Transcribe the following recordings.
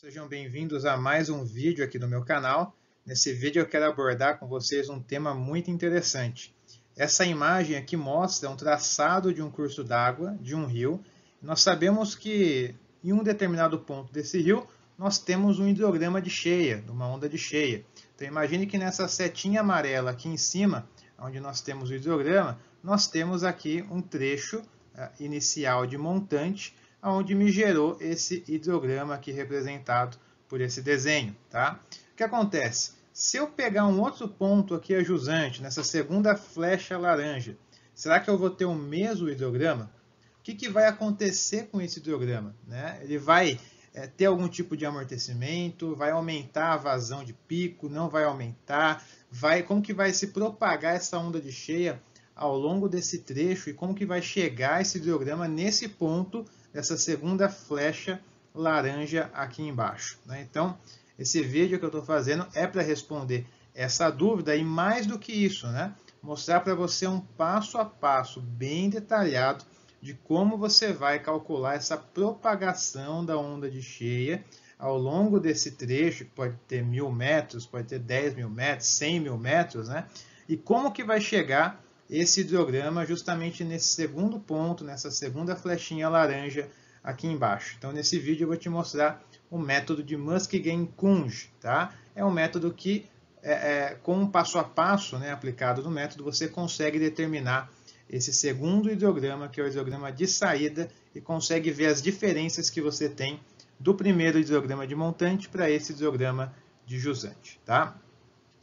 Sejam bem-vindos a mais um vídeo aqui no meu canal. Nesse vídeo eu quero abordar com vocês um tema muito interessante. Essa imagem aqui mostra um traçado de um curso d'água, de um rio. Nós sabemos que em um determinado ponto desse rio, nós temos um hidrograma de cheia, uma onda de cheia. Então imagine que nessa setinha amarela aqui em cima, onde nós temos o hidrograma, nós temos aqui um trecho inicial de montante, onde me gerou esse hidrograma aqui representado por esse desenho. Tá? O que acontece? Se eu pegar um outro ponto aqui a jusante, nessa segunda flecha laranja, será que eu vou ter o mesmo hidrograma? O que vai acontecer com esse hidrograma? Né? Ele vai ter algum tipo de amortecimento, vai aumentar a vazão de pico, não vai aumentar, como que vai se propagar essa onda de cheia ao longo desse trecho e como que vai chegar esse hidrograma nesse ponto dessa segunda flecha laranja aqui embaixo. Né? Então, esse vídeo que eu estou fazendo é para responder essa dúvida e mais do que isso, né? Mostrar para você um passo a passo bem detalhado de como você vai calcular essa propagação da onda de cheia ao longo desse trecho, que pode ter 1.000 metros, pode ter 10.000 metros, 100.000 metros, né? E como que vai chegar esse hidrograma justamente nesse segundo ponto, nessa segunda flechinha laranja aqui embaixo. Então, nesse vídeo eu vou te mostrar o método de Muskingum-Kunge, tá? É um método que, com um passo a passo, né, aplicado no método, você consegue determinar esse segundo hidrograma, que é o hidrograma de saída, e consegue ver as diferenças que você tem do primeiro hidrograma de montante para esse hidrograma de jusante, tá?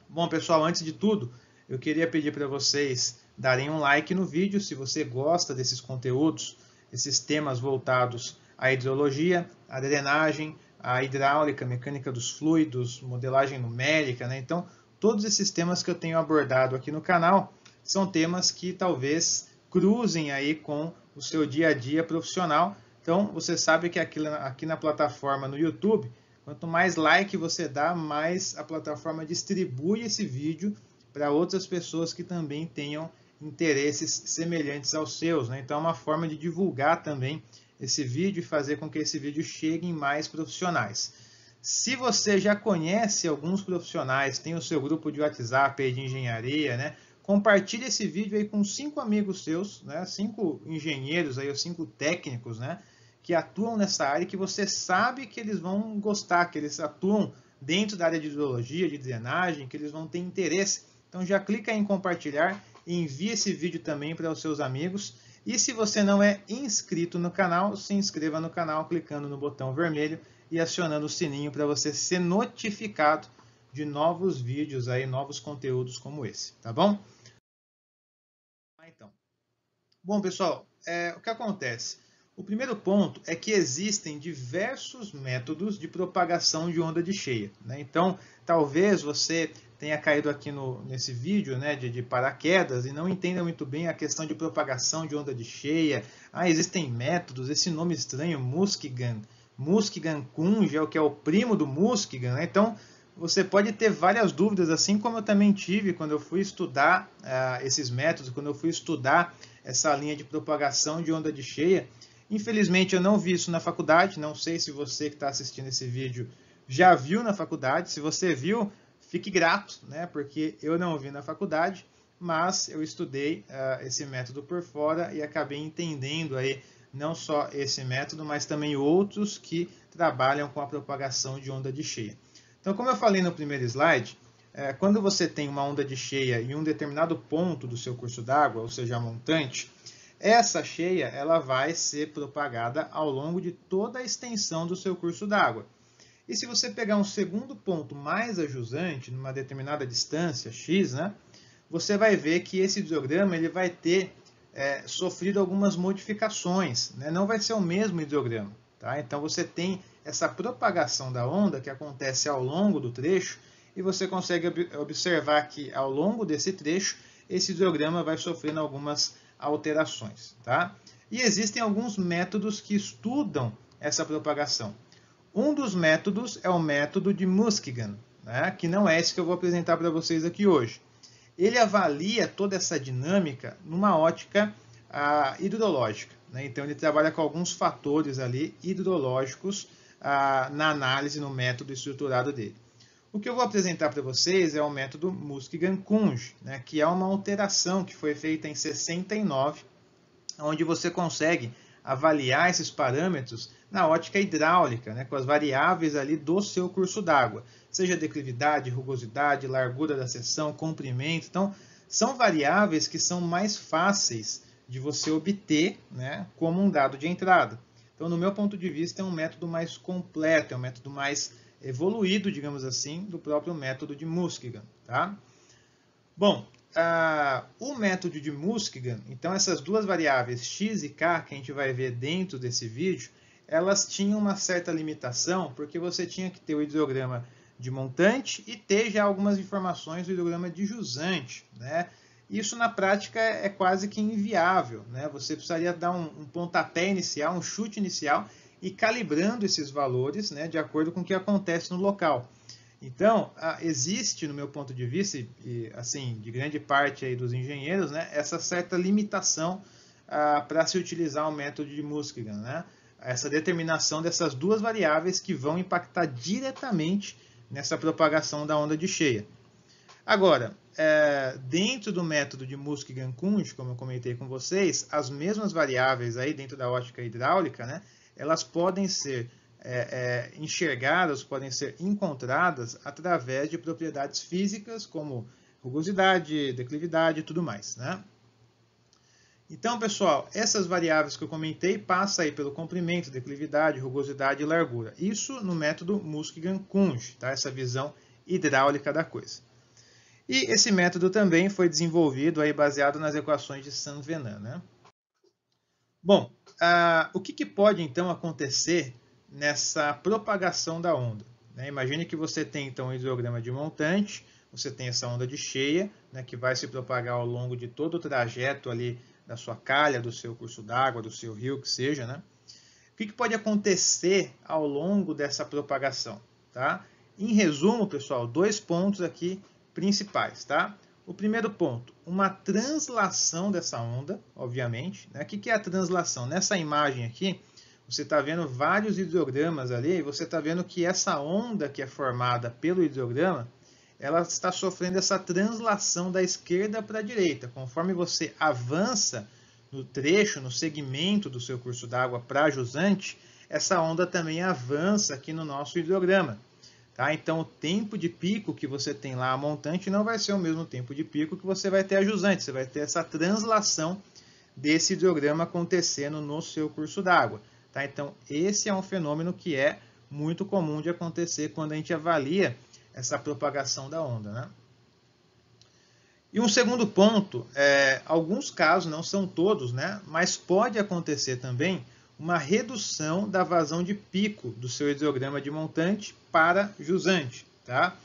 Bom, pessoal, antes de tudo, eu queria pedir para vocês darem um like no vídeo se você gosta desses conteúdos, esses temas voltados à hidrologia, à drenagem, à hidráulica, mecânica dos fluidos, modelagem numérica, né? Então, todos esses temas que eu tenho abordado aqui no canal são temas que talvez cruzem aí com o seu dia a dia profissional. Então, você sabe que aqui na plataforma no YouTube, quanto mais like você dá, mais a plataforma distribui esse vídeo para outras pessoas que também tenham interesses semelhantes aos seus. Né? Então é uma forma de divulgar também esse vídeo e fazer com que esse vídeo chegue em mais profissionais. Se você já conhece alguns profissionais, tem o seu grupo de WhatsApp aí de engenharia, né? Compartilhe esse vídeo aí com 5 amigos seus, né? 5 engenheiros aí, ou 5 técnicos, né? Que atuam nessa área e que você sabe que eles vão gostar, que eles atuam dentro da área de hidrologia, de drenagem, que eles vão ter interesse. Então já clica em compartilhar e envie esse vídeo também para os seus amigos. E se você não é inscrito no canal, se inscreva no canal clicando no botão vermelho e acionando o sininho para você ser notificado de novos vídeos aí, novos conteúdos como esse, tá bom? Então, bom pessoal, o que acontece? O primeiro ponto é que existem diversos métodos de propagação de onda de cheia. Né? Então, talvez você tenha caído aqui nesse vídeo, né, de paraquedas e não entenda muito bem a questão de propagação de onda de cheia. Existem métodos, esse nome estranho, Muskingum. Muskingum-Kunge é o que é o primo do Muskingum. Né? Então, você pode ter várias dúvidas, assim como eu também tive quando eu fui estudar esses métodos, quando eu fui estudar essa linha de propagação de onda de cheia. Infelizmente, eu não vi isso na faculdade. Não sei se você que está assistindo esse vídeo já viu na faculdade. Se você viu, fique grato, né? Porque eu não vi na faculdade, mas eu estudei esse método por fora e acabei entendendo aí não só esse método, mas também outros que trabalham com a propagação de onda de cheia. Então, como eu falei no primeiro slide, quando você tem uma onda de cheia em um determinado ponto do seu curso d'água, ou seja, a montante, essa cheia ela vai ser propagada ao longo de toda a extensão do seu curso d'água. E se você pegar um segundo ponto mais ajusante, numa determinada distância, x, né, você vai ver que esse hidrograma ele vai ter sofrido algumas modificações. Né? Não vai ser o mesmo hidrograma. Tá? Então você tem essa propagação da onda que acontece ao longo do trecho e você consegue observar que ao longo desse trecho esse hidrograma vai sofrendo algumas alterações. Tá? E existem alguns métodos que estudam essa propagação. Um dos métodos é o método de Muskingum, né? Que não é esse que eu vou apresentar para vocês aqui hoje. Ele avalia toda essa dinâmica numa ótica hidrológica. Né? Então ele trabalha com alguns fatores ali hidrológicos na análise, no método estruturado dele. O que eu vou apresentar para vocês é o método Muskigan-Kunge, né, que é uma alteração que foi feita em 69, onde você consegue avaliar esses parâmetros na ótica hidráulica, né, com as variáveis ali do seu curso d'água, seja declividade, rugosidade, largura da seção, comprimento. Então, são variáveis que são mais fáceis de você obter, né, como um dado de entrada. Então, no meu ponto de vista, é um método mais completo, é um método mais evoluído, digamos assim, do próprio método de Muskigan. Tá? Bom, o método de Muskigan, então essas duas variáveis x e k que a gente vai ver dentro desse vídeo, elas tinham uma certa limitação, porque você tinha que ter o hidrograma de montante e ter já algumas informações do hidrograma de jusante, né? Isso na prática é quase que inviável, né? Você precisaria dar um pontapé inicial, um chute inicial e calibrando esses valores, né, de acordo com o que acontece no local. Então, existe, no meu ponto de vista, e assim, de grande parte aí dos engenheiros, né, essa certa limitação para se utilizar o método de Muskigan, né? Essa determinação dessas duas variáveis que vão impactar diretamente nessa propagação da onda de cheia. Agora, dentro do método de Muskigan-Kunge, como eu comentei com vocês, as mesmas variáveis aí dentro da ótica hidráulica, né, elas podem ser enxergadas, podem ser encontradas através de propriedades físicas como rugosidade, declividade e tudo mais, né? Então, pessoal, essas variáveis que eu comentei passam aí pelo comprimento, declividade, rugosidade e largura. Isso no método Muskigan-Kunge, tá? Essa visão hidráulica da coisa. E esse método também foi desenvolvido aí baseado nas equações de Saint-Venant, né? Bom, o que pode então acontecer nessa propagação da onda? Né? Imagine que você tem então um hidrograma de montante, você tem essa onda de cheia, né, que vai se propagar ao longo de todo o trajeto ali da sua calha, do seu curso d'água, do seu rio, que seja, né? O que pode acontecer ao longo dessa propagação? Tá? Em resumo, pessoal, 2 pontos aqui principais. Tá? O primeiro ponto, uma translação dessa onda, obviamente. Né? O que é a translação? Nessa imagem aqui, você está vendo vários hidrogramas ali, e você está vendo que essa onda que é formada pelo hidrograma, ela está sofrendo essa translação da esquerda para a direita. Conforme você avança no trecho, no segmento do seu curso d'água para jusante, essa onda também avança aqui no nosso hidrograma. Tá? Então, o tempo de pico que você tem lá a montante não vai ser o mesmo tempo de pico que você vai ter a jusante. Você vai ter essa translação desse hidrograma acontecendo no seu curso d'água. Tá? Então, esse é um fenômeno que é muito comum de acontecer quando a gente avalia essa propagação da onda. Né? E um segundo ponto, alguns casos, não são todos, né, mas pode acontecer também uma redução da vazão de pico do seu hidrograma de montante para jusante. Tá?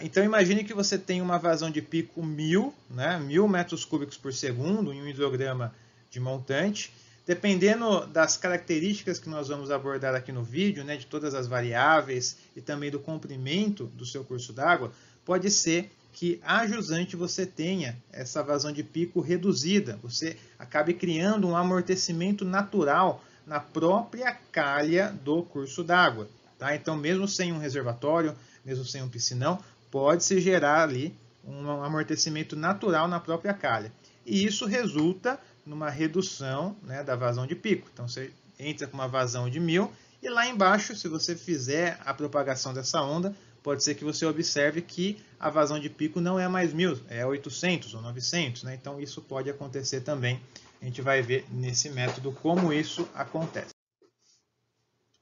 Então imagine que você tem uma vazão de pico 1000, né, 1000 metros cúbicos por segundo em um hidrograma de montante. Dependendo das características que nós vamos abordar aqui no vídeo, né, de todas as variáveis e também do comprimento do seu curso d'água, pode ser que a jusante você tenha essa vazão de pico reduzida, você acabe criando um amortecimento natural na própria calha do curso d'água. Tá? Então, mesmo sem um reservatório, mesmo sem um piscinão, pode-se gerar ali um amortecimento natural na própria calha. E isso resulta numa redução, né, da vazão de pico. Então, você entra com uma vazão de 1000 e lá embaixo, se você fizer a propagação dessa onda, pode ser que você observe que a vazão de pico não é mais 1000, é 800 ou 900. Né? Então, isso pode acontecer também. A gente vai ver nesse método como isso acontece.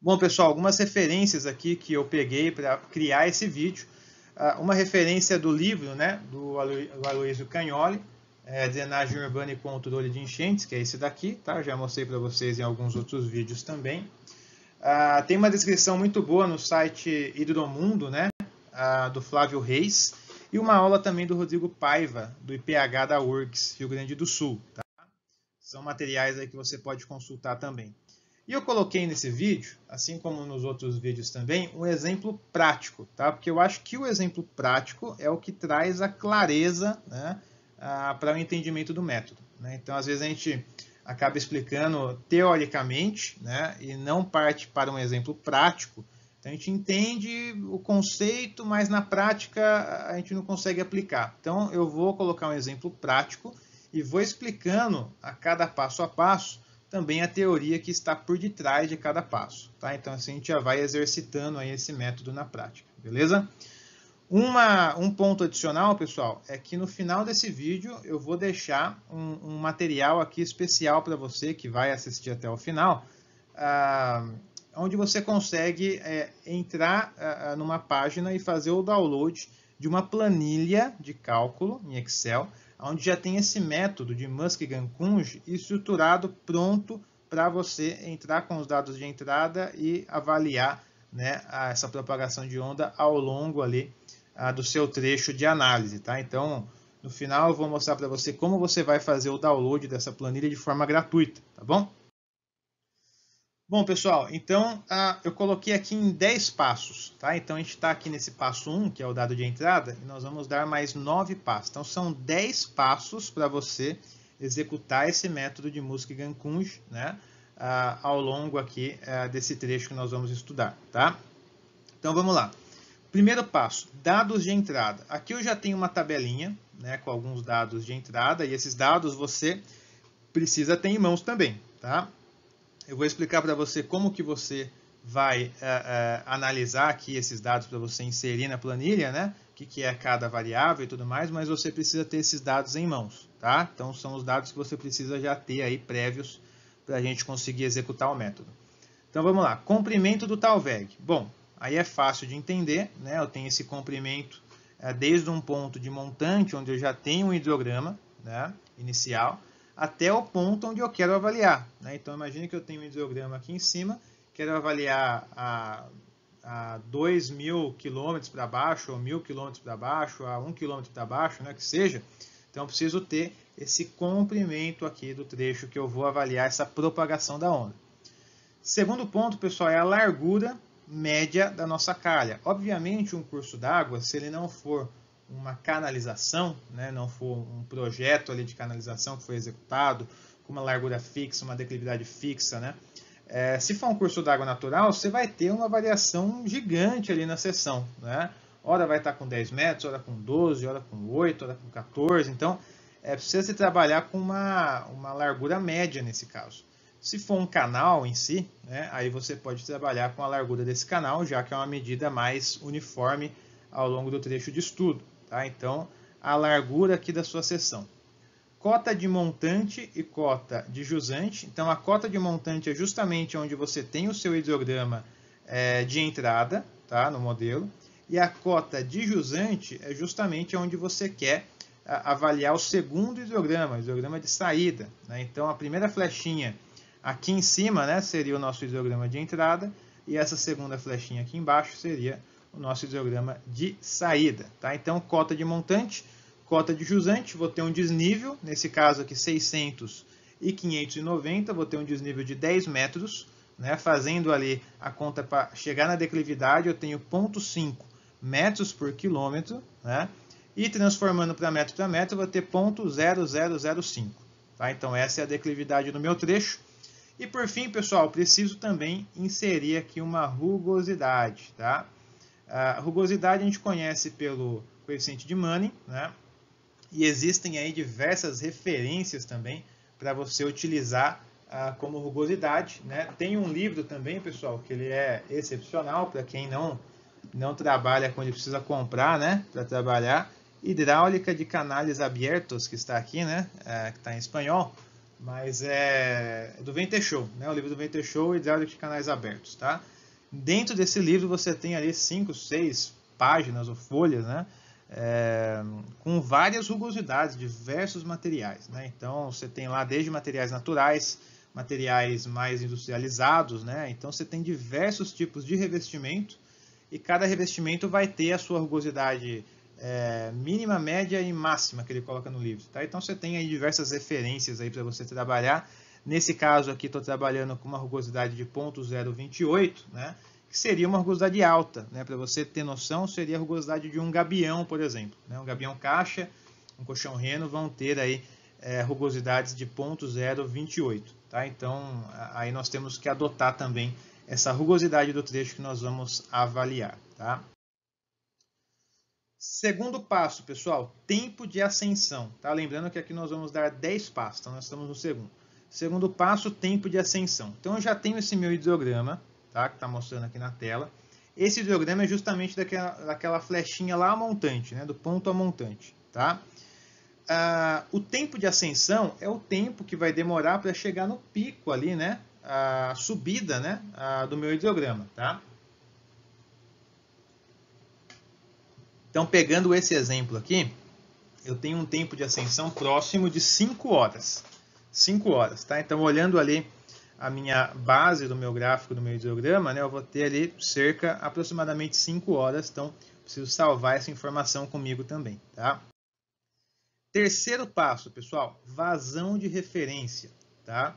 Bom, pessoal, algumas referências aqui que eu peguei para criar esse vídeo. Uma referência do livro, né, do Aloysio Cagnoli, Drenagem Urbana e Controle de Enchentes, que é esse daqui, tá? Já mostrei para vocês em alguns outros vídeos também. Tem uma descrição muito boa no site Hidromundo, né? Do Flávio Reis, e uma aula também do Rodrigo Paiva, do IPH da URGS, Rio Grande do Sul. Tá? São materiais aí que você pode consultar também. E eu coloquei nesse vídeo, assim como nos outros vídeos também, um exemplo prático, tá? Porque eu acho que o exemplo prático é o que traz a clareza, né, para o entendimento do método. Né? Então, às vezes acaba explicando teoricamente, né, e não parte para um exemplo prático. Então a gente entende o conceito, mas na prática a gente não consegue aplicar. Então eu vou colocar um exemplo prático e vou explicando a cada passo a passo também a teoria que está por detrás de cada passo. Tá? Então assim a gente já vai exercitando aí esse método na prática, beleza? Um ponto adicional, pessoal, é que no final desse vídeo eu vou deixar um material aqui especial para você que vai assistir até o final, onde você consegue entrar numa página e fazer o download de uma planilha de cálculo em Excel, onde já tem esse método de Muskingum-Kunj estruturado, pronto para você entrar com os dados de entrada e avaliar, né, essa propagação de onda ao longo ali do seu trecho de análise. Tá? Então, no final eu vou mostrar para você como você vai fazer o download dessa planilha de forma gratuita, tá bom? Bom, pessoal, então eu coloquei aqui em 10 passos, tá? Então a gente está aqui nesse passo 1, que é o dado de entrada, e nós vamos dar mais 9 passos. Então são 10 passos para você executar esse método de Muskingum-Kunj, né? Ao longo aqui desse trecho que nós vamos estudar, tá? Então vamos lá. Primeiro passo, dados de entrada. Aqui eu já tenho uma tabelinha, né, com alguns dados de entrada, e esses dados você precisa ter em mãos também, tá? Eu vou explicar para você como que você vai analisar aqui esses dados para você inserir na planilha, né? O que é cada variável e tudo mais, mas você precisa ter esses dados em mãos, tá? Então são os dados que você precisa já ter aí prévios para a gente conseguir executar o método. Então vamos lá, comprimento do Talveg. Bom, aí é fácil de entender, né? Eu tenho esse comprimento desde um ponto de montante, onde eu já tenho um hidrograma, né, inicial, até o ponto onde eu quero avaliar. Né? Então, imagine que eu tenho um hidrograma aqui em cima, quero avaliar a 2.000 km para baixo, ou 1.000 km para baixo, a 1 km para baixo, né, que seja. Então, eu preciso ter esse comprimento aqui do trecho que eu vou avaliar essa propagação da onda. Segundo ponto, pessoal, é a largura média da nossa calha. Obviamente, um curso d'água, se ele não for uma canalização, né, não for um projeto ali de canalização que foi executado, com uma largura fixa, uma declividade fixa, né? Se for um curso d'água natural, você vai ter uma variação gigante ali na seção, né? Hora vai estar com 10 metros, hora com 12, hora com 8, hora com 14. Então, precisa se trabalhar com uma largura média nesse caso. Se for um canal em si, né, aí você pode trabalhar com a largura desse canal, já que é uma medida mais uniforme ao longo do trecho de estudo. Tá? Então, a largura aqui da sua seção. Cota de montante e cota de jusante. Então, a cota de montante é justamente onde você tem o seu hidrograma de entrada, tá, no modelo. E a cota de jusante é justamente onde você quer avaliar o segundo hidrograma, o hidrograma de saída. Né? Então, a primeira flechinha aqui em cima, né, seria o nosso hidrograma de entrada, e essa segunda flechinha aqui embaixo seria o nosso hidrograma de saída. Tá? Então, cota de montante, cota de jusante, vou ter um desnível, nesse caso aqui 600 e 590, vou ter um desnível de 10 metros, né, fazendo ali a conta para chegar na declividade, eu tenho 0,5 metros por quilômetro, né, e transformando para metro, eu vou ter 0,0005. Tá? Então, essa é a declividade do meu trecho. E por fim, pessoal, preciso também inserir aqui uma rugosidade. Tá? A rugosidade a gente conhece pelo coeficiente de Manning, né? E existem aí diversas referências também para você utilizar como rugosidade. Né? Tem um livro também, pessoal, que ele é excepcional para quem não trabalha com ele, precisa comprar, né, para trabalhar. Hidráulica de canais abertos, que está aqui, né, que está em espanhol, mas é do Ventechou, né, o livro do Ventechou, Hidráulica de canais abertos, tá? Dentro desse livro você tem ali 5, 6 páginas ou folhas, né, com várias rugosidades, diversos materiais, né? Então você tem lá desde materiais naturais, materiais mais industrializados, né? Então você tem diversos tipos de revestimento e cada revestimento vai ter a sua rugosidade mínima, média e máxima que ele coloca no livro. Tá? Então você tem aí diversas referências aí para você trabalhar. Nesse caso aqui estou trabalhando com uma rugosidade de 0,028, né? Que seria uma rugosidade alta, né? Para você ter noção, seria a rugosidade de um gabião, por exemplo. Né? Um gabião caixa, um colchão reno vão ter aí rugosidades de 0,028. Tá? Então, aí nós temos que adotar também essa rugosidade do trecho que nós vamos avaliar. Tá? Segundo passo, pessoal, tempo de ascensão. Tá? Lembrando que aqui nós vamos dar 10 passos, então nós estamos no segundo. Segundo passo, tempo de ascensão. Então eu já tenho esse meu ideograma, tá? Que está mostrando aqui na tela. Esse ideograma é justamente daquela flechinha lá montante, né? Do ponto a montante. Tá? O tempo de ascensão é o tempo que vai demorar para chegar no pico ali, né? A subida, né? Do meu ideograma. Tá? Então, pegando esse exemplo aqui, eu tenho um tempo de ascensão próximo de 5 horas. 5 horas, tá? Então, olhando ali a minha base do meu gráfico, do meu ideograma, né, eu vou ter ali cerca, aproximadamente 5 horas. Então, preciso salvar essa informação comigo também, tá? Terceiro passo, pessoal, vazão de referência, tá?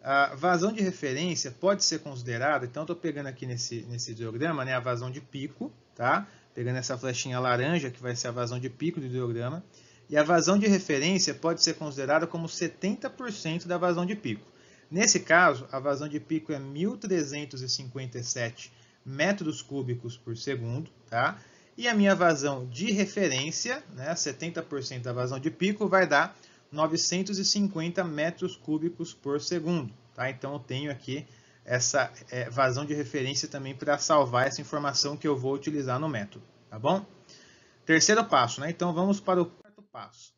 A vazão de referência pode ser considerada, então, estou pegando aqui nesse ideograma, né, a vazão de pico, tá? Pegando essa flechinha laranja, que vai ser a vazão de pico do ideograma. E a vazão de referência pode ser considerada como 70% da vazão de pico. Nesse caso, a vazão de pico é 1.357 metros cúbicos por segundo. Tá? E a minha vazão de referência, né, 70% da vazão de pico, vai dar 950 metros cúbicos por segundo. Tá? Então, eu tenho aqui essa vazão de referência também para salvar essa informação que eu vou utilizar no método, tá bom? Terceiro passo, né? Então vamos para o quarto passo.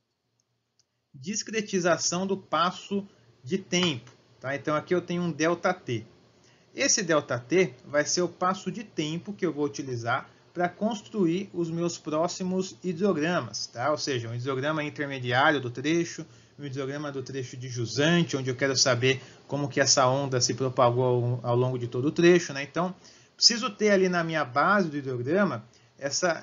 Discretização do passo de tempo, tá? Então aqui eu tenho um ΔT. Esse ΔT vai ser o passo de tempo que eu vou utilizar para construir os meus próximos ideogramas, tá? Ou seja, um ideograma intermediário do trecho, um ideograma do trecho de jusante, onde eu quero saber como que essa onda se propagou ao longo de todo o trecho, né? Então, preciso ter ali na minha base do ideograma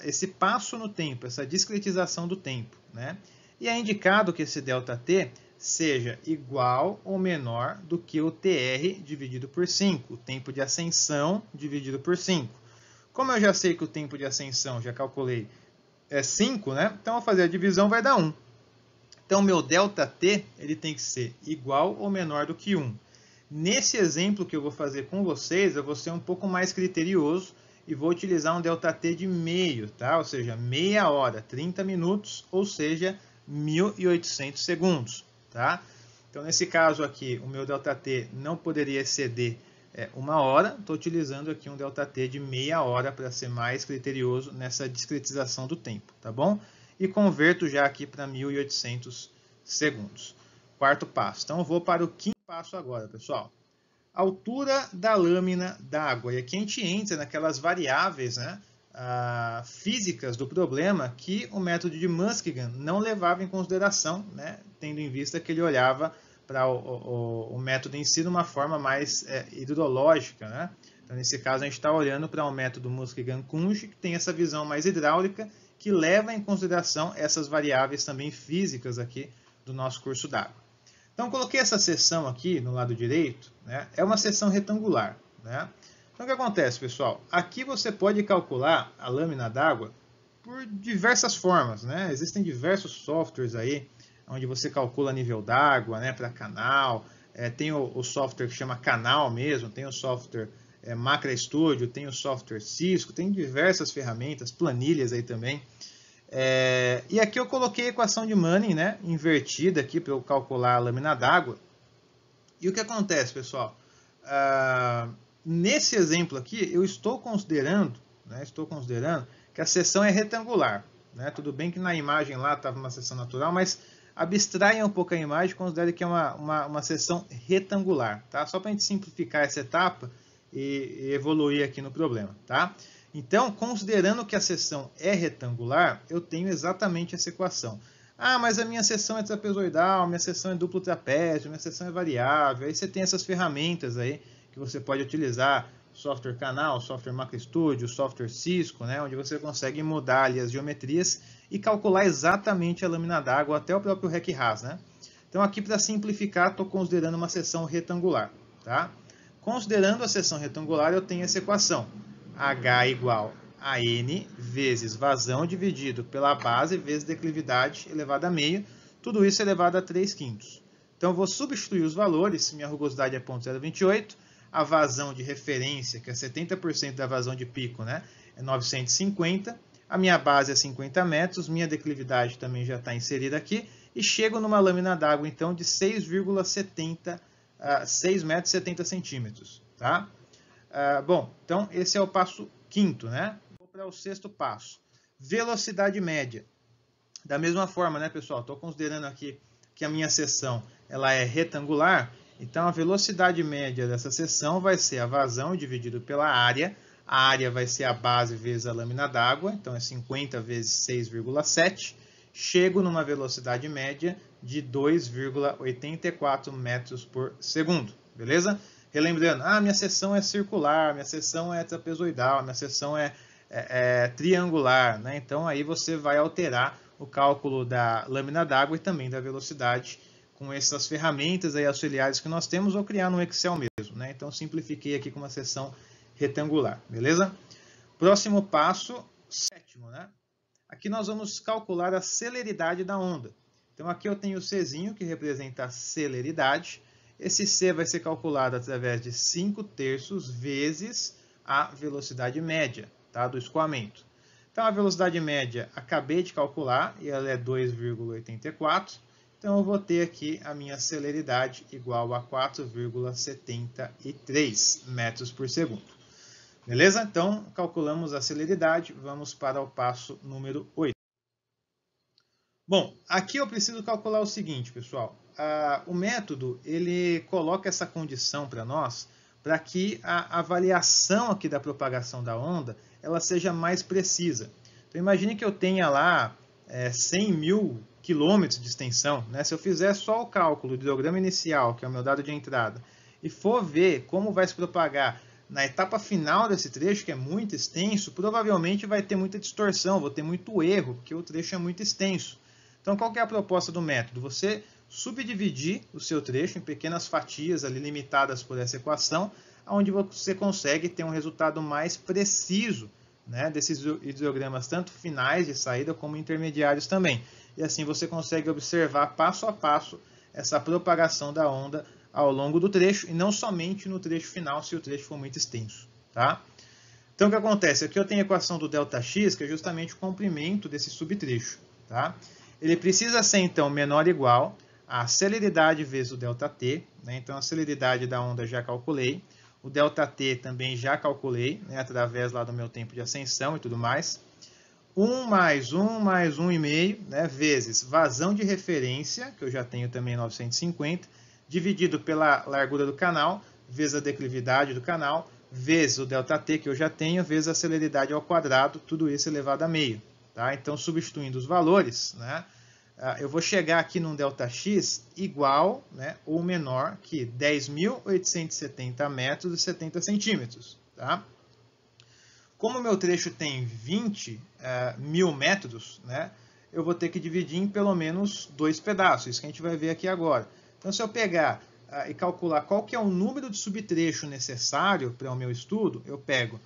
esse passo no tempo, essa discretização do tempo, né? E é indicado que esse ΔT seja igual ou menor do que o TR dividido por 5, o tempo de ascensão dividido por 5. Como eu já sei que o tempo de ascensão, já calculei, é 5, né? Então, ao fazer a divisão, vai dar 1. Então, meu ΔT ele tem que ser igual ou menor do que 1. Nesse exemplo que eu vou fazer com vocês, eu vou ser um pouco mais criterioso e vou utilizar um ΔT de meio, tá? Ou seja, meia hora, 30 minutos, ou seja, 1.800 segundos. Tá? Então, nesse caso aqui, o meu ΔT não poderia exceder 1 hora. Estou utilizando aqui um ΔT de meia hora para ser mais criterioso nessa discretização do tempo, tá bom? E converto já aqui para 1.800 segundos. Quarto passo. Então, eu vou para o quinto passo agora, pessoal. Altura da lâmina d'água. E aqui a gente entra naquelas variáveis, né, físicas do problema que o método de Muskingum não levava em consideração, né, tendo em vista que ele olhava para o método em si de uma forma mais hidrológica. Né? Então, nesse caso, a gente está olhando para um método Muskingum-Kunge, que tem essa visão mais hidráulica, que leva em consideração essas variáveis também físicas aqui do nosso curso d'água. Então, coloquei essa seção aqui no lado direito, né? É uma seção retangular. Né? Então, o que acontece, pessoal? Aqui você pode calcular a lâmina d'água por diversas formas. Né? Existem diversos softwares aí, onde você calcula nível d'água, né, para canal. Tem o software que chama Canal mesmo, tem o software Macra Studio, tem o software Cisco, tem diversas ferramentas, planilhas aí também. E aqui eu coloquei a equação de Manning, né, invertida aqui para eu calcular a lâmina d'água. E o que acontece, pessoal? Nesse exemplo aqui, eu estou considerando que a seção é retangular. Né? Tudo bem que na imagem lá estava uma seção natural, mas abstraia um pouco a imagem e considere que é uma seção retangular. Tá? Só para a gente simplificar essa etapa e evoluir aqui no problema. Tá? Então, considerando que a seção é retangular, eu tenho exatamente essa equação. Ah, mas a minha seção é trapezoidal, minha seção é duplo trapézio, minha seção é variável. Aí você tem essas ferramentas aí que você pode utilizar, software Canal, software Macra Studio, software Cisco, né, onde você consegue mudar ali as geometrias e calcular exatamente a lâmina d'água, até o próprio REC-RAS. Né? Então, aqui para simplificar, estou considerando uma seção retangular. Tá? Considerando a seção retangular, eu tenho essa equação. H igual a N vezes vazão dividido pela base vezes declividade elevada a meio. tudo isso elevado a 3/5. Então, eu vou substituir os valores, minha rugosidade é 0,028, a vazão de referência, que é 70% da vazão de pico, né, é 950, a minha base é 50 metros, minha declividade também já está inserida aqui, e chego numa lâmina d'água, então, de 6,70 metros e 70 centímetros. Tá? Bom, então esse é o passo quinto, né? Vou para o sexto passo. Velocidade média. Da mesma forma, né, pessoal? Estou considerando aqui que a minha seção ela é retangular, então a velocidade média dessa seção vai ser a vazão dividido pela área. A área vai ser a base vezes a lâmina d'água, então é 50 vezes 6,7. Chego numa velocidade média de 2,84 metros por segundo, beleza? Relembrando, minha seção é circular, minha seção é trapezoidal, minha seção é triangular, né? Então aí você vai alterar o cálculo da lâmina d'água e também da velocidade com essas ferramentas aí auxiliares que nós temos, ou criar no Excel mesmo, né? Então simplifiquei aqui com uma seção retangular, beleza? Próximo passo, sétimo, né? Aqui nós vamos calcular a celeridade da onda. Então aqui eu tenho o Czinho, que representa a celeridade. Esse C vai ser calculado através de 5/3 vezes a velocidade média, tá, do escoamento. Então a velocidade média acabei de calcular e ela é 2,84. Então eu vou ter aqui a minha celeridade igual a 4,73 metros por segundo. Beleza? Então, calculamos a celeridade, vamos para o passo número 8. Bom, aqui eu preciso calcular o seguinte, pessoal. O método, ele coloca essa condição para nós, para que a avaliação aqui da propagação da onda, ela seja mais precisa. Então, imagine que eu tenha lá 100 mil quilômetros de extensão, né? Se eu fizer só o cálculo do hidrograma inicial, que é o meu dado de entrada, e for ver como vai se propagar na etapa final desse trecho, que é muito extenso, provavelmente vai ter muita distorção, vou ter muito erro, porque o trecho é muito extenso. Então, qual que é a proposta do método? Você subdividir o seu trecho em pequenas fatias ali limitadas por essa equação, onde você consegue ter um resultado mais preciso, né, desses hidrogramas, tanto finais de saída como intermediários também. E assim você consegue observar passo a passo essa propagação da onda ao longo do trecho, e não somente no trecho final, se o trecho for muito extenso. Tá? Então, o que acontece? Aqui eu tenho a equação do ΔX, que é justamente o comprimento desse subtrecho. Tá? Ele precisa ser, então, menor ou igual a celeridade vezes o ΔT. Né? Então, a celeridade da onda já calculei. O ΔT também já calculei, né? Através lá do meu tempo de ascensão e tudo mais. 1 mais 1 mais 1,5, né? Vezes vazão de referência, que eu já tenho também 950, dividido pela largura do canal, vezes a declividade do canal, vezes o ΔT, que eu já tenho, vezes a celeridade ao quadrado, tudo isso elevado a meio. Tá? Então, substituindo os valores, né, eu vou chegar aqui num ΔX igual, né, ou menor que 10.870 metros e 70 centímetros. Tá? Como o meu trecho tem 20 mil metros, né, eu vou ter que dividir em pelo menos 2 pedaços, isso que a gente vai ver aqui agora. Então, se eu pegar e calcular qual que é o número de subtrecho necessário para o meu estudo, eu pego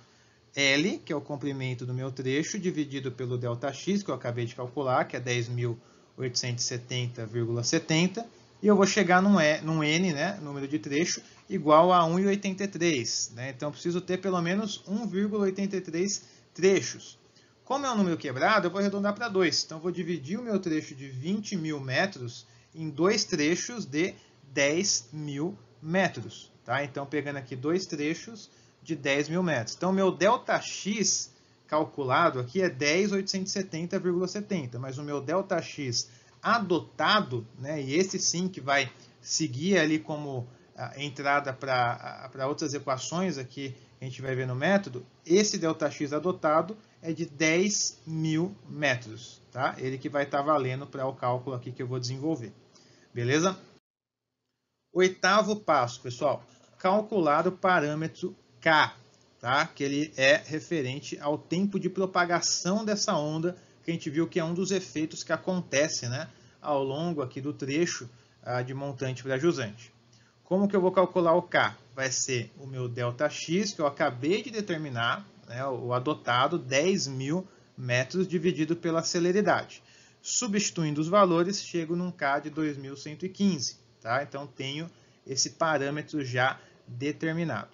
L, que é o comprimento do meu trecho, dividido pelo ΔX, que eu acabei de calcular, que é 10.870,70, e eu vou chegar num N, né, número de trecho, igual a 1,83. Né? Então, eu preciso ter pelo menos 1,83 trechos. Como é um número quebrado, eu vou arredondar para 2. Então, eu vou dividir o meu trecho de 20 mil metros em 2 trechos de 10 mil metros. Tá? Então, pegando aqui 2 trechos de 10 mil metros. Então, meu ΔX calculado aqui é 10.870,70, mas o meu ΔX adotado, né, e esse sim que vai seguir ali como entrada para outras equações aqui que a gente vai ver no método, esse ΔX adotado é de 10 mil metros. Tá? Ele que vai estar valendo para o cálculo aqui que eu vou desenvolver. Beleza? Oitavo passo, pessoal. Calcular o parâmetro K, tá? Que ele é referente ao tempo de propagação dessa onda, que a gente viu que é um dos efeitos que acontece, né, ao longo aqui do trecho de montante para jusante. Como que eu vou calcular o K? Vai ser o meu ΔX, que eu acabei de determinar, né, o adotado, 10 mil metros dividido pela celeridade. Substituindo os valores, chego num K de 2115. Tá? Então, tenho esse parâmetro já determinado.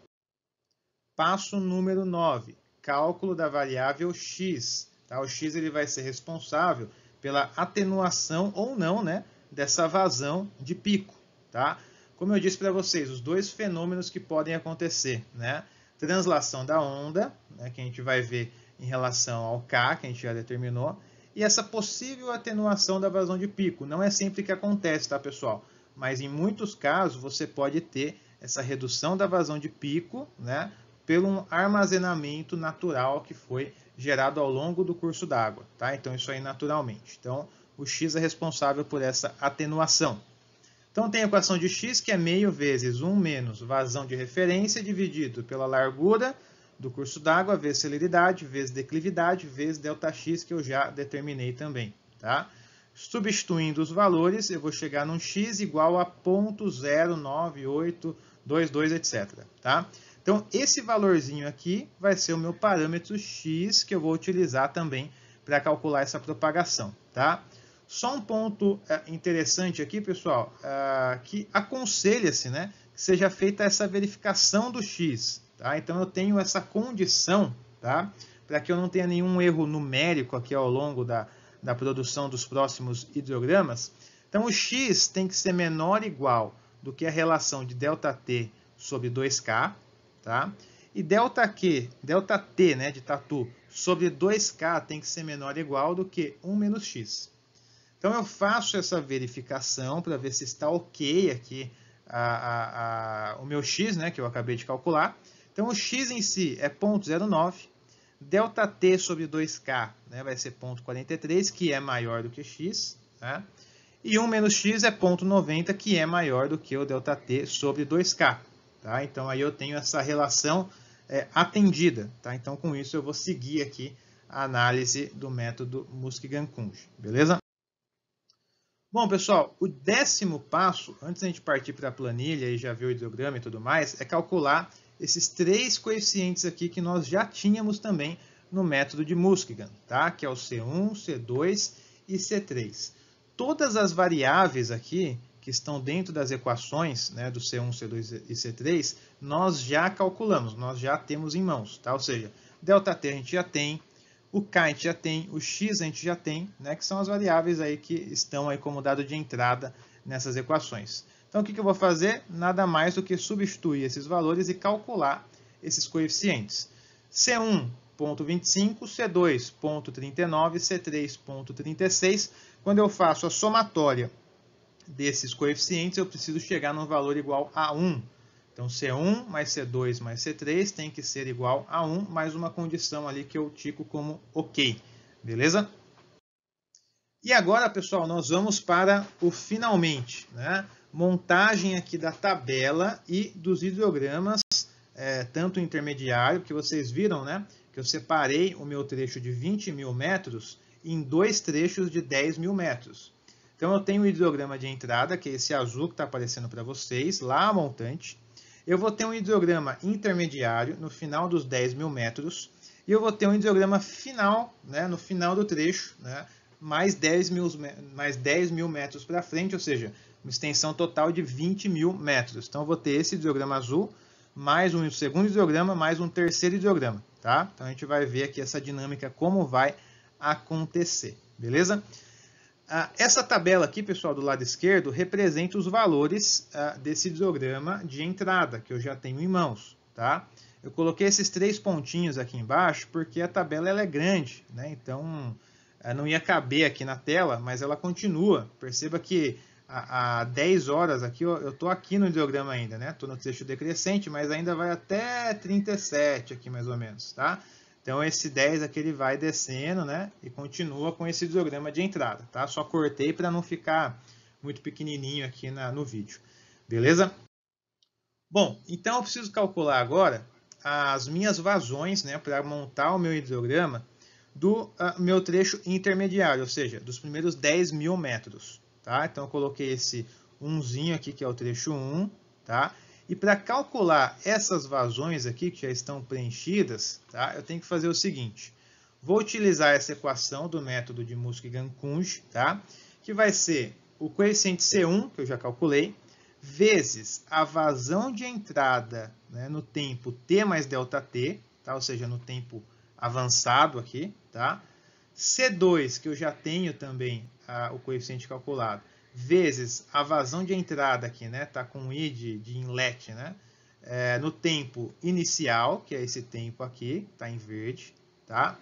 Passo número 9, cálculo da variável x. Tá? O x ele vai ser responsável pela atenuação ou não, né, dessa vazão de pico. Tá? Como eu disse para vocês, os dois fenômenos que podem acontecer, né? Translação da onda, né, que a gente vai ver em relação ao K, que a gente já determinou, e essa possível atenuação da vazão de pico. Não é sempre que acontece, tá, pessoal? Mas em muitos casos você pode ter essa redução da vazão de pico, né, pelo um armazenamento natural que foi gerado ao longo do curso d'água, tá? Então isso aí naturalmente. Então o x é responsável por essa atenuação. Então tem a equação de x, que é meio vezes 1 menos vazão de referência dividido pela largura do curso d'água, vezes celeridade, vezes declividade, vezes ΔX, que eu já determinei também. Tá? Substituindo os valores, eu vou chegar num x igual a 0,09822, etc. Tá? Então, esse valorzinho aqui vai ser o meu parâmetro x, que eu vou utilizar também para calcular essa propagação. Tá? Só um ponto interessante aqui, pessoal, que aconselha-se, né, que seja feita essa verificação do x. Tá? Então, eu tenho essa condição, tá, para que eu não tenha nenhum erro numérico aqui ao longo da produção dos próximos hidrogramas. Então, o x tem que ser menor ou igual do que a relação de ΔT sobre 2K, tá? E ΔT, né, de tatu, sobre 2K tem que ser menor ou igual do que 1 menos x. Então, eu faço essa verificação para ver se está ok aqui o meu x, né, que eu acabei de calcular. Então, o x em si é 0,09. ΔT sobre 2K, né, vai ser 0,43, que é maior do que x. Né? E 1 menos x é 0,90, que é maior do que o ΔT sobre 2K. Tá? Então, aí eu tenho essa relação atendida. Tá? Então, com isso, eu vou seguir aqui a análise do método Muskigan-Kunge. Beleza? Bom, pessoal, o 10º passo, antes da gente partir para a planilha e já ver o hidrograma e tudo mais, é calcular esses 3 coeficientes aqui que nós já tínhamos também no método de Muskigan, tá? Que é o C1, C2 e C3. Todas as variáveis aqui que estão dentro das equações, né, do C1, C2 e C3, nós já calculamos, nós já temos em mãos, tá? Ou seja, ΔT a gente já tem, o K a gente já tem, o X a gente já tem, né, que são as variáveis aí que estão aí como dado de entrada nessas equações. Então, o que eu vou fazer? Nada mais do que substituir esses valores e calcular esses coeficientes. C1,25, C2,39, C3,36. Quando eu faço a somatória desses coeficientes, eu preciso chegar num valor igual a 1. Então, C1 mais C2 mais C3 tem que ser igual a 1, mais uma condição ali que eu tico como OK. Beleza? E agora, pessoal, nós vamos para o finalmente, né? Montagem aqui da tabela e dos hidrogramas, tanto intermediário, que vocês viram, né? Que eu separei o meu trecho de 20.000 metros em 2 trechos de 10.000 metros. Então, eu tenho o hidrograma de entrada, que é esse azul que está aparecendo para vocês, lá a montante. Eu vou ter um hidrograma intermediário no final dos 10.000 metros. E eu vou ter um hidrograma final, né, no final do trecho, né, mais 10.000 metros para frente, ou seja, uma extensão total de 20.000 metros. Então, eu vou ter esse hidrograma azul, mais um segundo hidrograma, mais um terceiro hidrograma. Tá? Então, a gente vai ver aqui essa dinâmica, como vai acontecer. Beleza? Essa tabela aqui, pessoal, do lado esquerdo, representa os valores desse hidrograma de entrada, que eu já tenho em mãos. Tá? Eu coloquei esses 3 pontinhos aqui embaixo, porque a tabela ela é grande, né? Então não ia caber aqui na tela, mas ela continua. Perceba que há 10 horas aqui, eu estou aqui no hidrograma ainda, né? Estou no trecho decrescente, mas ainda vai até 37 aqui mais ou menos, tá? Então, esse 10 aqui ele vai descendo, né? E continua com esse hidrograma de entrada, tá? Só cortei para não ficar muito pequenininho aqui no vídeo. Beleza? Bom, então eu preciso calcular agora as minhas vazões, né? Para montar o meu hidrograma do meu trecho intermediário, ou seja, dos primeiros 10.000 metros. Tá? Então, eu coloquei esse 1zinho aqui, que é o trecho 1, tá? E para calcular essas vazões aqui, que já estão preenchidas, tá? Eu tenho que fazer o seguinte. Vou utilizar essa equação do método de Musk-Gankunj, tá? Que vai ser o coeficiente C1, que eu já calculei, vezes a vazão de entrada, né, no tempo t mais ΔT, tá? Ou seja, no tempo avançado aqui, tá? C2, que eu já tenho também o coeficiente calculado, vezes a vazão de entrada aqui, né? Tá com I de inlet, né? No tempo inicial, que é esse tempo aqui, tá em verde, tá?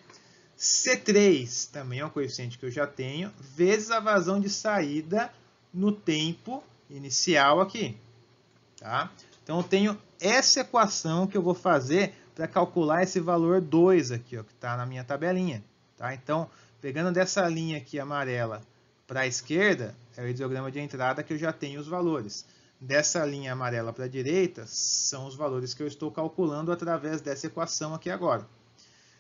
C3 também é um coeficiente que eu já tenho, vezes a vazão de saída no tempo inicial aqui, tá? Então eu tenho essa equação que eu vou fazer para calcular esse valor 2 aqui, ó, que está na minha tabelinha, tá? Então, pegando dessa linha aqui amarela para a esquerda, é o hidrograma de entrada que eu já tenho os valores. Dessa linha amarela para a direita, são os valores que eu estou calculando através dessa equação aqui agora.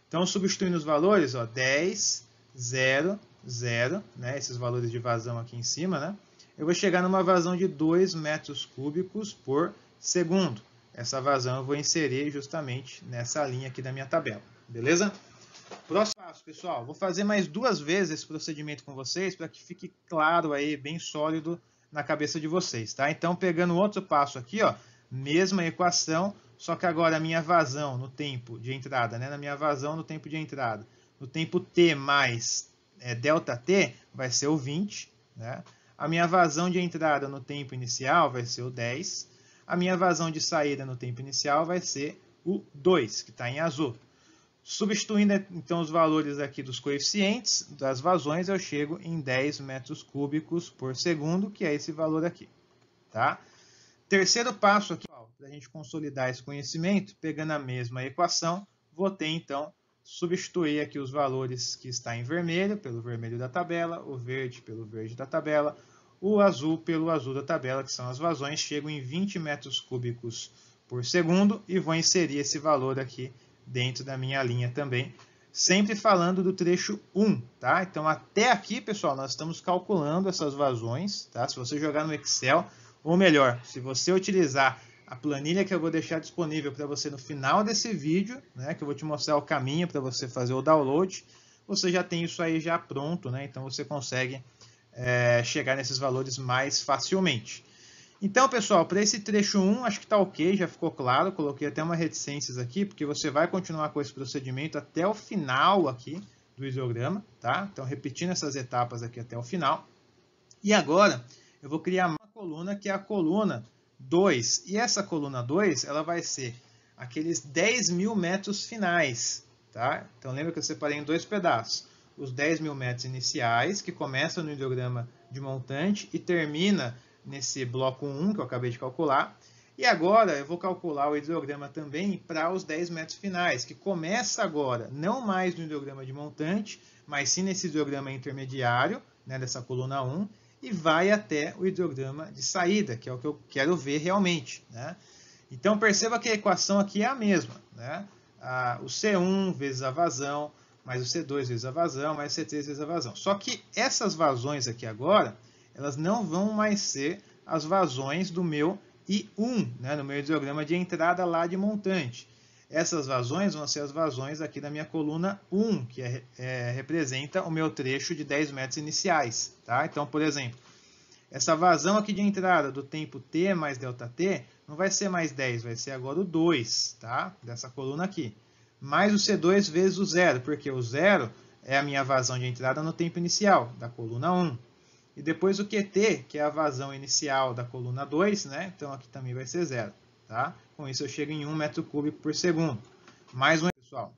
Então, substituindo os valores, ó, 10, 0, 0, né, esses valores de vazão aqui em cima, né, eu vou chegar numa vazão de 2 metros cúbicos por segundo. Essa vazão eu vou inserir justamente nessa linha aqui da minha tabela, beleza? Próximo passo, pessoal, vou fazer mais 2 vezes esse procedimento com vocês para que fique claro aí, bem sólido na cabeça de vocês, tá? Então, pegando outro passo aqui, ó, mesma equação, só que agora a minha vazão no tempo de entrada, né? Na minha vazão no tempo de entrada, no tempo t mais ΔT, vai ser o 20, né? A minha vazão de entrada no tempo inicial vai ser o 10. A minha vazão de saída no tempo inicial vai ser o 2, que está em azul. Substituindo então os valores aqui dos coeficientes das vazões, eu chego em 10 metros cúbicos por segundo, que é esse valor aqui, tá? Terceiro passo aqui, para a gente consolidar esse conhecimento, pegando a mesma equação, vou ter então substituir aqui os valores que está em vermelho pelo vermelho da tabela, o verde pelo verde da tabela, o azul pelo azul da tabela, que são as vazões, chego em 20 metros cúbicos por segundo e vou inserir esse valor aqui dentro da minha linha também, sempre falando do trecho 1, tá? Então, até aqui, pessoal, nós estamos calculando essas vazões, tá? Se você jogar no Excel, ou melhor, se você utilizar a planilha que eu vou deixar disponível para você no final desse vídeo, né, que eu vou te mostrar o caminho para você fazer o download, você já tem isso aí já pronto, né? Então, você consegue chegar nesses valores mais facilmente. Então, pessoal, para esse trecho 1, acho que está ok, já ficou claro. Coloquei até uma reticências aqui, porque você vai continuar com esse procedimento até o final aqui do hidrograma, tá? Então, repetindo essas etapas aqui até o final. E agora, eu vou criar uma coluna, que é a coluna 2. E essa coluna 2, ela vai ser aqueles 10.000 metros finais, tá? Então, lembra que eu separei em 2 pedaços. Os 10.000 metros iniciais, que começam no hidrograma de montante e termina nesse bloco 1 que eu acabei de calcular. E agora eu vou calcular o hidrograma também para os 10 metros finais, que começa agora não mais no hidrograma de montante, mas sim nesse hidrograma intermediário, né, dessa coluna 1, e vai até o hidrograma de saída, que é o que eu quero ver realmente, né? Então perceba que a equação aqui é a mesma, né? O C1 vezes a vazão, mais o C2 vezes a vazão, mais o C3 vezes a vazão. Só que essas vazões aqui agora, elas não vão mais ser as vazões do meu I1, né, no meu hidrograma de entrada lá de montante. Essas vazões vão ser as vazões aqui da minha coluna 1, que representa o meu trecho de 10 metros iniciais. Tá? Então, por exemplo, essa vazão aqui de entrada do tempo t mais ΔT não vai ser mais 10, vai ser agora o 2, tá? Dessa coluna aqui. Mais o C2 vezes o 0, porque o 0 é a minha vazão de entrada no tempo inicial, da coluna 1. E depois o QT, que é a vazão inicial da coluna 2, né? Então aqui também vai ser 0. Tá? Com isso eu chego em 1 metro cúbico por segundo. Mais um, pessoal.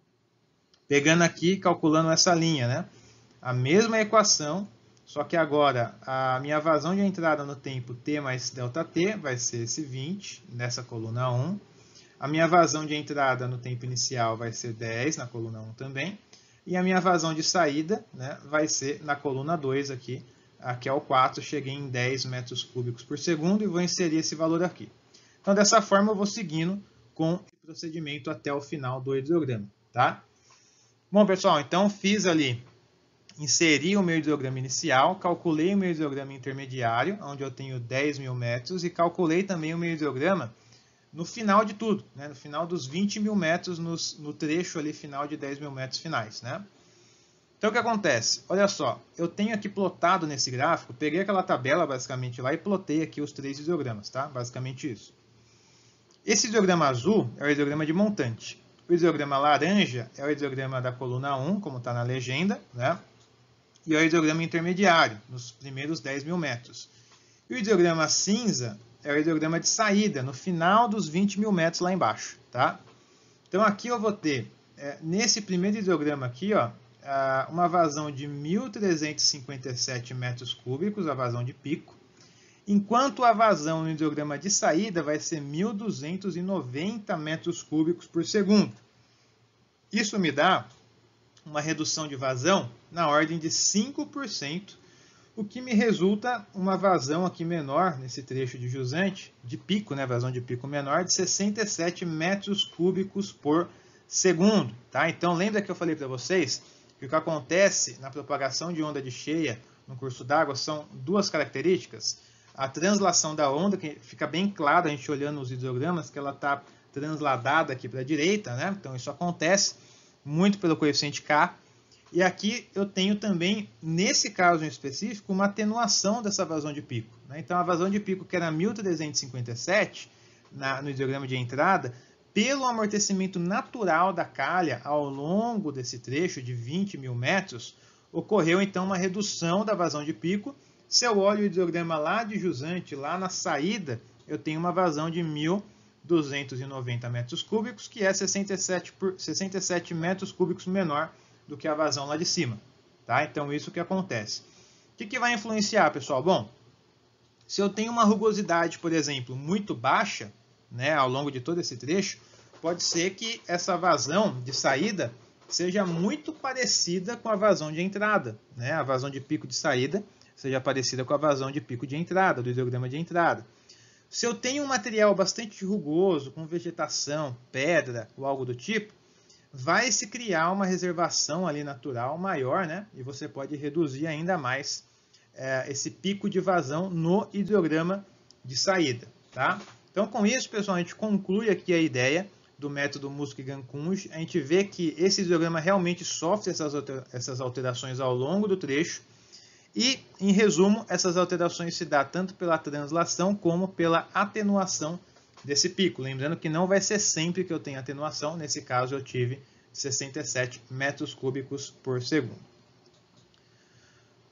Pegando aqui, calculando essa linha, né? A mesma equação, só que agora a minha vazão de entrada no tempo t mais ΔT vai ser esse 20, nessa coluna 1. A minha vazão de entrada no tempo inicial vai ser 10, na coluna 1 também. E a minha vazão de saída, né, vai ser na coluna 2 aqui, aqui é o 4, cheguei em 10 metros cúbicos por segundo e vou inserir esse valor aqui. Então, dessa forma, eu vou seguindo com o procedimento até o final do hidrograma, tá? Bom, pessoal, então fiz ali, inseri o meu hidrograma inicial, calculei o meu hidrograma intermediário, onde eu tenho 10.000 metros, e calculei também o meu hidrograma no final de tudo, né? No final dos 20.000 metros, no trecho ali final de 10.000 metros finais, né? Então o que acontece? Olha só, eu tenho aqui plotado nesse gráfico, peguei aquela tabela basicamente lá e plotei aqui os 3 ideogramas, tá? Basicamente isso. Esse ideograma azul é o ideograma de montante. O ideograma laranja é o ideograma da coluna 1, como está na legenda, né? E é o ideograma intermediário, nos primeiros 10 mil metros. E o ideograma cinza é o ideograma de saída, no final dos 20 mil metros lá embaixo, tá? Então aqui eu vou ter, nesse primeiro ideograma aqui, ó, uma vazão de 1.357 metros cúbicos, a vazão de pico, enquanto a vazão no ideograma de saída vai ser 1.290 metros cúbicos por segundo. Isso me dá uma redução de vazão na ordem de 5%, o que me resulta uma vazão aqui menor, nesse trecho de jusante, de pico, né, vazão de pico menor, de 67 metros cúbicos por segundo. Tá? Então, lembra que eu falei para vocês que o que acontece na propagação de onda de cheia no curso d'água são duas características. A translação da onda, que fica bem claro a gente olhando os ideogramas, que ela está transladada aqui para a direita, né? Então isso acontece muito pelo coeficiente K. E aqui eu tenho também, nesse caso em específico, uma atenuação dessa vazão de pico, né? Então a vazão de pico que era 1.357 no ideograma de entrada, pelo amortecimento natural da calha ao longo desse trecho de 20 mil metros, ocorreu então uma redução da vazão de pico. Se eu olho o ideograma lá de jusante, lá na saída, eu tenho uma vazão de 1.290 metros cúbicos, que é 67 metros cúbicos menor do que a vazão lá de cima. Tá? Então, isso que acontece. O que vai influenciar, pessoal? Bom, se eu tenho uma rugosidade, por exemplo, muito baixa, né, ao longo de todo esse trecho, pode ser que essa vazão de saída seja muito parecida com a vazão de entrada, né? A vazão de pico de saída seja parecida com a vazão de pico de entrada, do ideograma de entrada. Se eu tenho um material bastante rugoso, com vegetação, pedra ou algo do tipo, vai se criar uma reservação ali natural maior, né? E você pode reduzir ainda mais esse pico de vazão no ideograma de saída, tá? Então, com isso, pessoal, a gente conclui aqui a ideia do método Muskinghan-Kunz. A gente vê que esse ideograma realmente sofre essas alterações ao longo do trecho. E, em resumo, essas alterações se dão tanto pela translação como pela atenuação desse pico. Lembrando que não vai ser sempre que eu tenho atenuação. Nesse caso, eu tive 67 metros cúbicos por segundo.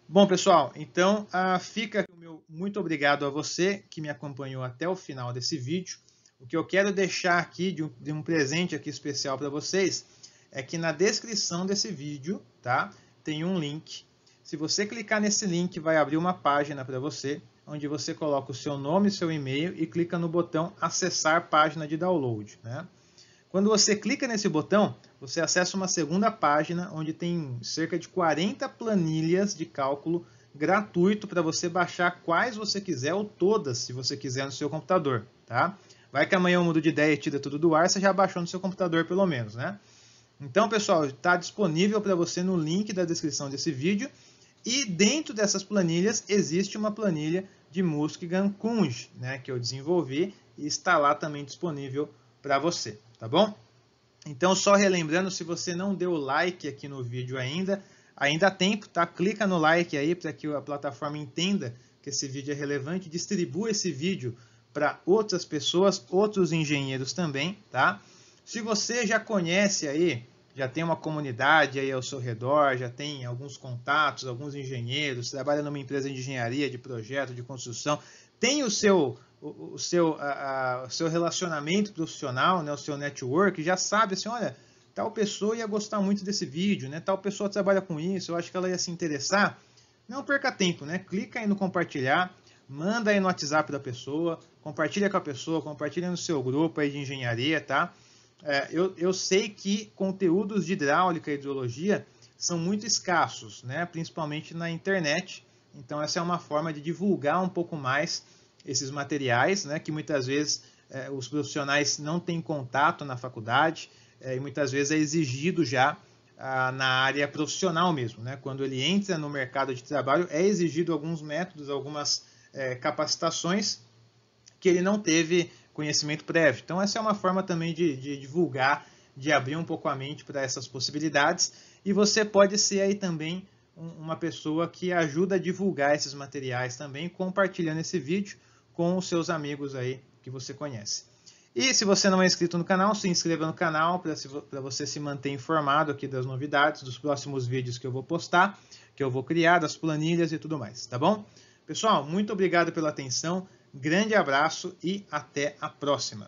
Bom, pessoal, então fica o meu muito obrigado a você que me acompanhou até o final desse vídeo. O que eu quero deixar aqui de um presente aqui especial para vocês é que na descrição desse vídeo, tá, tem um link. Se você clicar nesse link, vai abrir uma página para você, onde você coloca o seu nome e seu e-mail e clica no botão acessar página de download, né? Quando você clica nesse botão, você acessa uma segunda página, onde tem cerca de 40 planilhas de cálculo gratuito para você baixar quais você quiser, ou todas, se você quiser, no seu computador, tá? Vai que amanhã eu mudo de ideia e tira tudo do ar, você já baixou no seu computador pelo menos, né? Então, pessoal, está disponível para você no link da descrição desse vídeo. E dentro dessas planilhas existe uma planilha de Muskinghan-Kunz, né, que eu desenvolvi e está lá também disponível para você, tá bom? Então, só relembrando, se você não deu like aqui no vídeo ainda há tempo, tá? Clica no like aí para que a plataforma entenda que esse vídeo é relevante, distribua esse vídeo para outras pessoas, outros engenheiros também, tá? Se você já conhece aí, já tem uma comunidade aí ao seu redor, já tem alguns contatos, alguns engenheiros, trabalha numa empresa de engenharia, de projeto, de construção, tem o seu relacionamento profissional, né, o seu network, já sabe assim, olha, tal pessoa ia gostar muito desse vídeo, né, tal pessoa trabalha com isso, eu acho que ela ia se interessar. Não perca tempo, né? Clica aí no compartilhar, manda aí no WhatsApp da pessoa, compartilha com a pessoa, compartilha no seu grupo aí de engenharia, tá? Eu sei que conteúdos de hidráulica e hidrologia são muito escassos, né? Principalmente na internet. Então, essa é uma forma de divulgar um pouco mais esses materiais, né? Que muitas vezes os profissionais não têm contato na faculdade e muitas vezes é exigido já na área profissional mesmo, né? Quando ele entra no mercado de trabalho, é exigido alguns métodos, algumas capacitações que ele não teve conhecimento prévio. Então, essa é uma forma também de divulgar de abrir um pouco a mente para essas possibilidades. E você pode ser aí também uma pessoa que ajuda a divulgar esses materiais também, compartilhando esse vídeo com os seus amigos aí que você conhece. E se você não é inscrito no canal, se inscreva no canal para você se manter informado aqui das novidades, dos próximos vídeos que eu vou postar, que eu vou criar, das planilhas e tudo mais, tá bom? Pessoal, muito obrigado pela atenção, grande abraço e até a próxima!